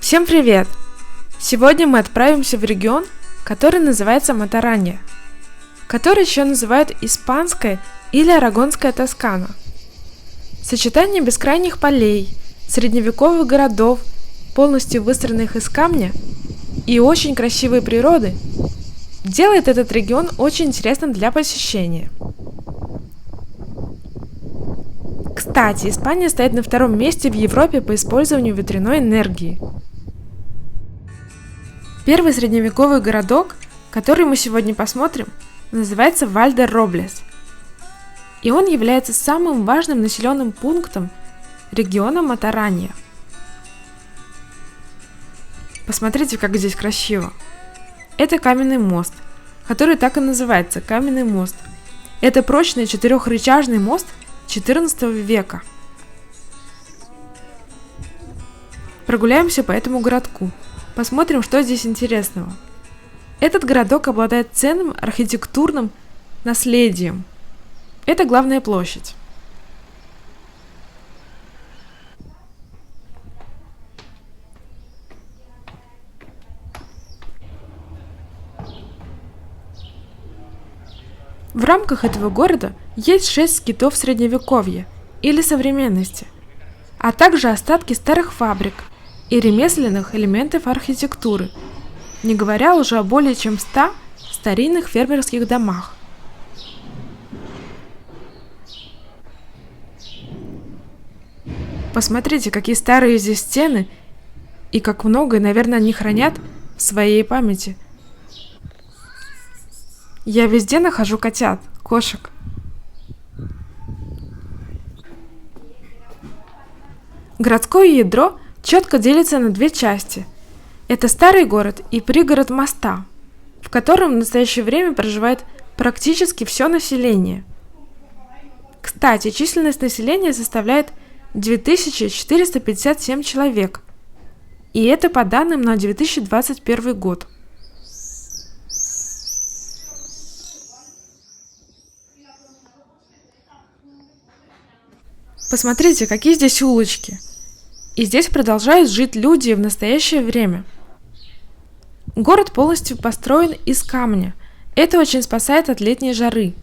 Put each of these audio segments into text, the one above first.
Всем привет! Сегодня мы отправимся в регион, который называется Матаранья, который еще называют Испанская или Арагонская Тоскана. Сочетание бескрайних полей, средневековых городов, полностью выстроенных из камня, и очень красивой природы делает этот регион очень интересным для посещения. Кстати, Испания стоит на втором месте в Европе по использованию ветряной энергии. Первый средневековый городок, который мы сегодня посмотрим, называется Валь-де-Роблес, и он является самым важным населенным пунктом региона Матаранья. Посмотрите, как здесь красиво. Это каменный мост, который так и называется – каменный мост. Это прочный четырехрычажный мост XIV века. Прогуляемся по этому городку. Посмотрим, что здесь интересного. Этот городок обладает ценным архитектурным наследием. Это главная площадь. В рамках этого города есть 6 скитов средневековья или современности, а также остатки старых фабрик и ремесленных элементов архитектуры, не говоря уже о более чем 100 старинных фермерских домах. Посмотрите, какие старые здесь стены и как много, наверное, они хранят в своей памяти. Я везде нахожу котят, кошек. Городское ядро четко делится на две части. Это старый город и пригород моста, в котором в настоящее время проживает практически все население. Кстати, численность населения составляет 2457 человек, и это по данным на 2021 год. Посмотрите, какие здесь улочки. И здесь продолжают жить люди в настоящее время. Город полностью построен из камня. Это очень спасает от летней жары.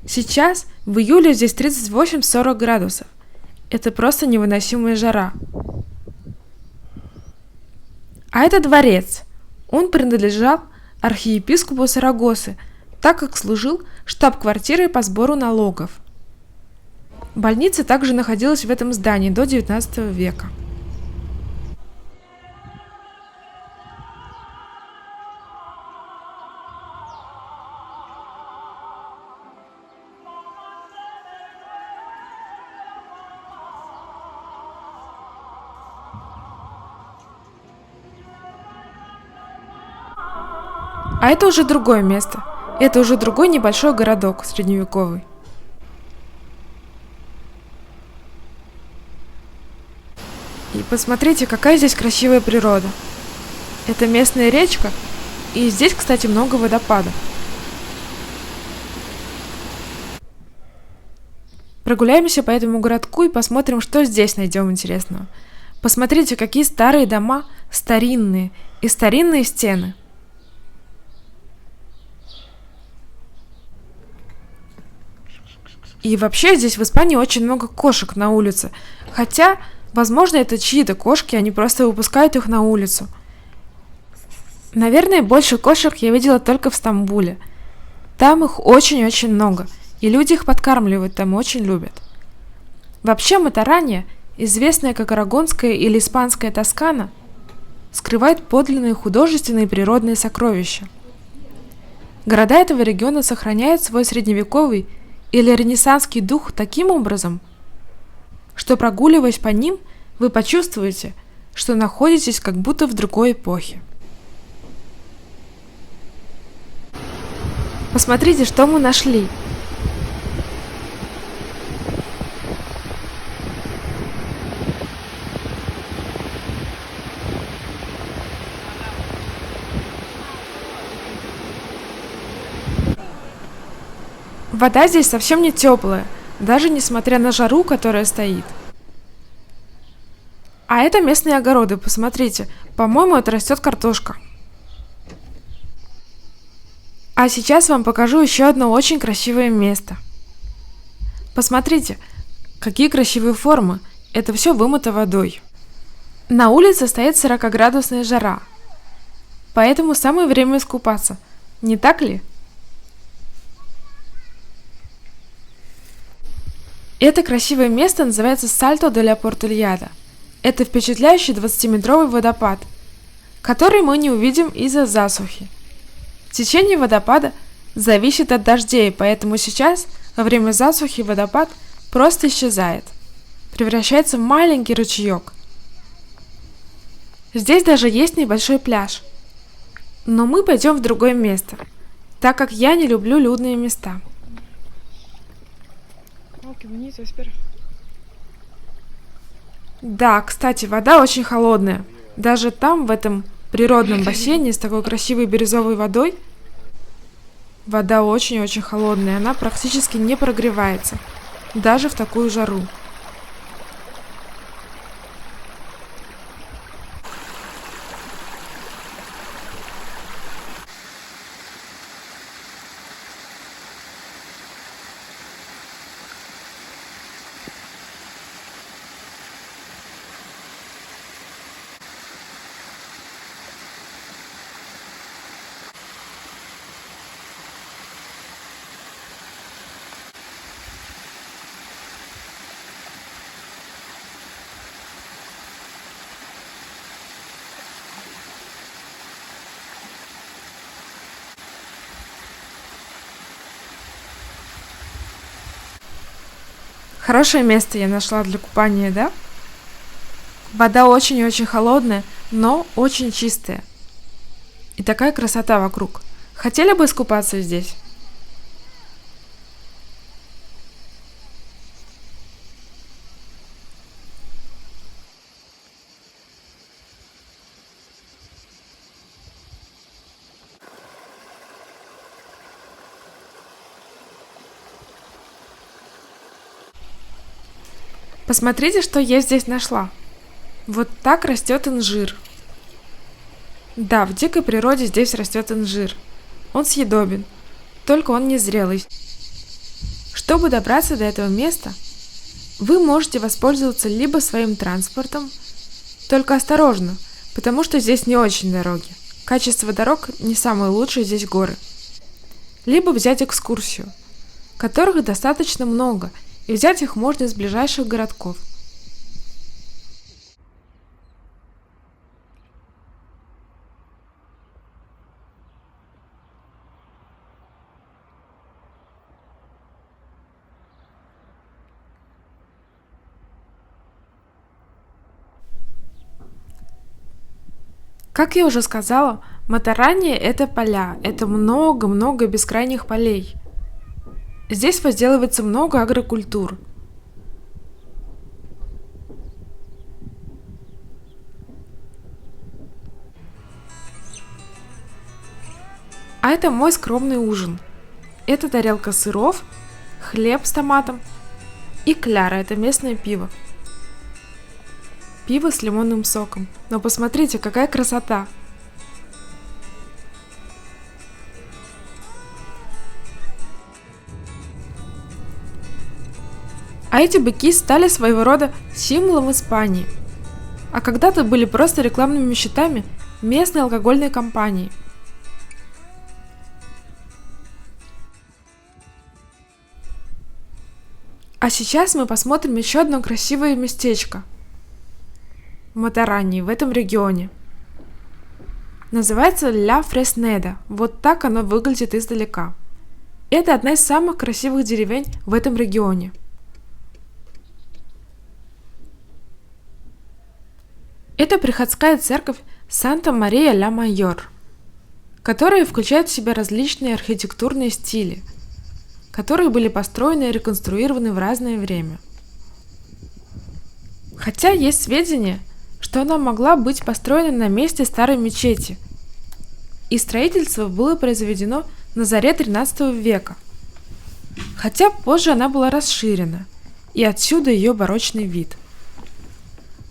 Сейчас, в июле, здесь 38-40 градусов. Это просто невыносимая жара. А это дворец. Он принадлежал архиепископу Сарагосы, так как служил штаб-квартирой по сбору налогов. Больница также находилась в этом здании до XIX века. А это уже другое место. Это уже другой небольшой городок средневековый. И посмотрите, какая здесь красивая природа. Это местная речка, и здесь, кстати, много водопадов. Прогуляемся по этому городку и посмотрим, что здесь найдем интересного. Посмотрите, какие старые дома, старинные, и старинные стены. И вообще здесь в Испании очень много кошек на улице, хотя, возможно, это чьи-то кошки, они просто выпускают их на улицу. Наверное, больше кошек я видела только в Стамбуле. Там их очень-очень много, и люди их подкармливают, там очень любят. Вообще Матаранья, известная как Арагонская или Испанская Тоскана, скрывает подлинные художественные и природные сокровища. Города этого региона сохраняют свой средневековый или ренессанский дух таким образом, что, прогуливаясь по ним, вы почувствуете, что находитесь как будто в другой эпохе. Посмотрите, что мы нашли. Вода здесь совсем не теплая, даже несмотря на жару, которая стоит. А это местные огороды, посмотрите. По-моему, это растет картошка. А сейчас вам покажу еще одно очень красивое место. Посмотрите, какие красивые формы. Это все вымыто водой. На улице стоит 40-градусная жара. Поэтому самое время искупаться. Не так ли? Это красивое место называется Сальто де ла Портильяда. Это впечатляющий 20-метровый водопад, который мы не увидим из-за засухи. Течение водопада зависит от дождей, поэтому сейчас, во время засухи, водопад просто исчезает, превращается в маленький ручеек. Здесь даже есть небольшой пляж. Но мы пойдем в другое место, так как я не люблю людные места. Да, кстати, вода очень холодная. Даже там, в этом природном бассейне с такой красивой бирюзовой водой, вода очень-очень холодная, она практически не прогревается, даже в такую жару. Хорошее место я нашла для купания, да? Вода очень-очень холодная, но очень чистая. И такая красота вокруг. Хотели бы искупаться здесь? Посмотрите, что я здесь нашла. Вот так растет инжир. Да, в дикой природе здесь растет инжир. Он съедобен, только он не зрелый. Чтобы добраться до этого места, вы можете воспользоваться либо своим транспортом, только осторожно, потому что здесь не очень дороги. Качество дорог не самое лучшее, здесь горы. Либо взять экскурсию, которых достаточно много, и взять их можно из ближайших городков. Как я уже сказала, Матарани – это поля, это много-много бескрайних полей. Здесь возделывается много агрокультур. А это мой скромный ужин. Это тарелка сыров, хлеб с томатом и кляра – это местное пиво. Пиво с лимонным соком. Но посмотрите, какая красота! А эти быки стали своего рода символом Испании, а когда-то были просто рекламными щитами местной алкогольной компании. А сейчас мы посмотрим еще одно красивое местечко в Матарани, в этом регионе. Называется Ля Фреснеда. Вот так оно выглядит издалека. Это одна из самых красивых деревень в этом регионе. Это приходская церковь Санта-Мария-ля-Майор, которая включает в себя различные архитектурные стили, которые были построены и реконструированы в разное время. Хотя есть сведения, что она могла быть построена на месте старой мечети, и строительство было произведено на заре XIII века, хотя позже она была расширена, и отсюда ее барочный вид.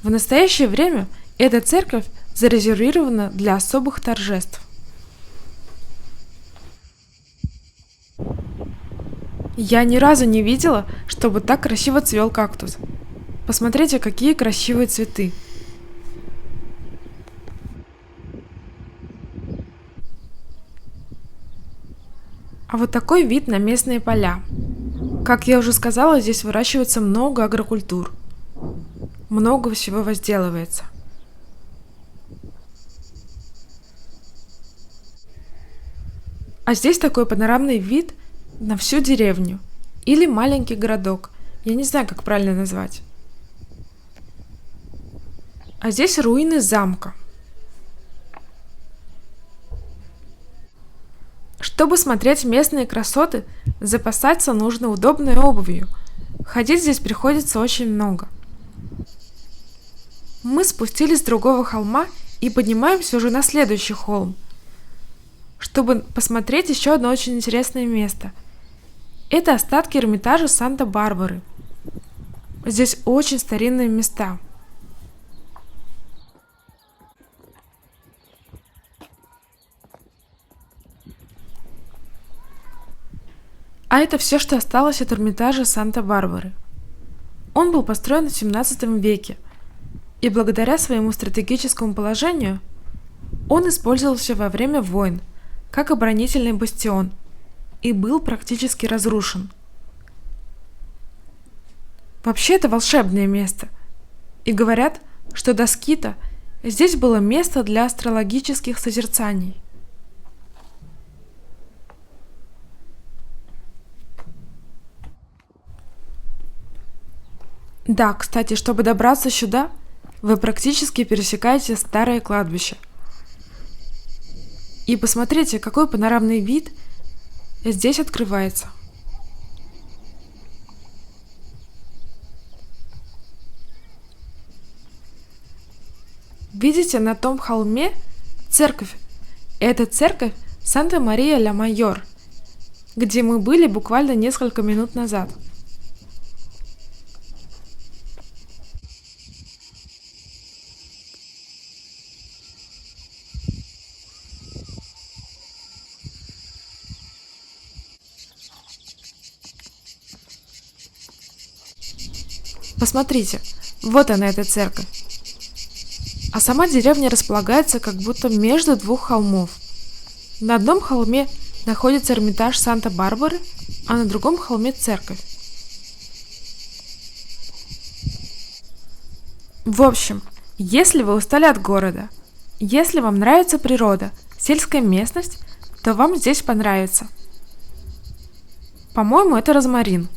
В настоящее время эта церковь зарезервирована для особых торжеств. Я ни разу не видела, чтобы так красиво цвел кактус. Посмотрите, какие красивые цветы. А вот такой вид на местные поля. Как я уже сказала, здесь выращивается много агрокультур. Много всего возделывается. А здесь такой панорамный вид на всю деревню или маленький городок. Я не знаю, как правильно назвать. А здесь руины замка. Чтобы смотреть местные красоты, запасаться нужно удобной обувью. Ходить здесь приходится очень много. Мы спустились с другого холма и поднимаемся уже на следующий холм, чтобы посмотреть еще одно очень интересное место. Это остатки Эрмитажа Санта-Барбары. Здесь очень старинные места. А это все, что осталось от Эрмитажа Санта-Барбары. Он был построен в 17 веке, и благодаря своему стратегическому положению он использовался во время войн как оборонительный бастион и был практически разрушен. Вообще это волшебное место, и говорят, что до Скита здесь было место для астрологических созерцаний. Да, кстати, чтобы добраться сюда, вы практически пересекаете старое кладбище. И посмотрите, какой панорамный вид здесь открывается. Видите, на том холме церковь. Это церковь Санта-Мария-ля-Майор, где мы были буквально несколько минут назад. Посмотрите, вот она, эта церковь. А сама деревня располагается как будто между двух холмов. На одном холме находится Эрмитаж Санта-Барбары, а на другом холме церковь. В общем, если вы устали от города, если вам нравится природа, сельская местность, то вам здесь понравится. По-моему, это розмарин.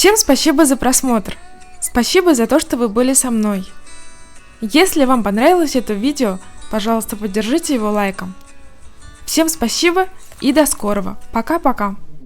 Всем спасибо за просмотр. Спасибо за то, что вы были со мной. Если вам понравилось это видео, пожалуйста, поддержите его лайком. Всем спасибо и до скорого. Пока-пока.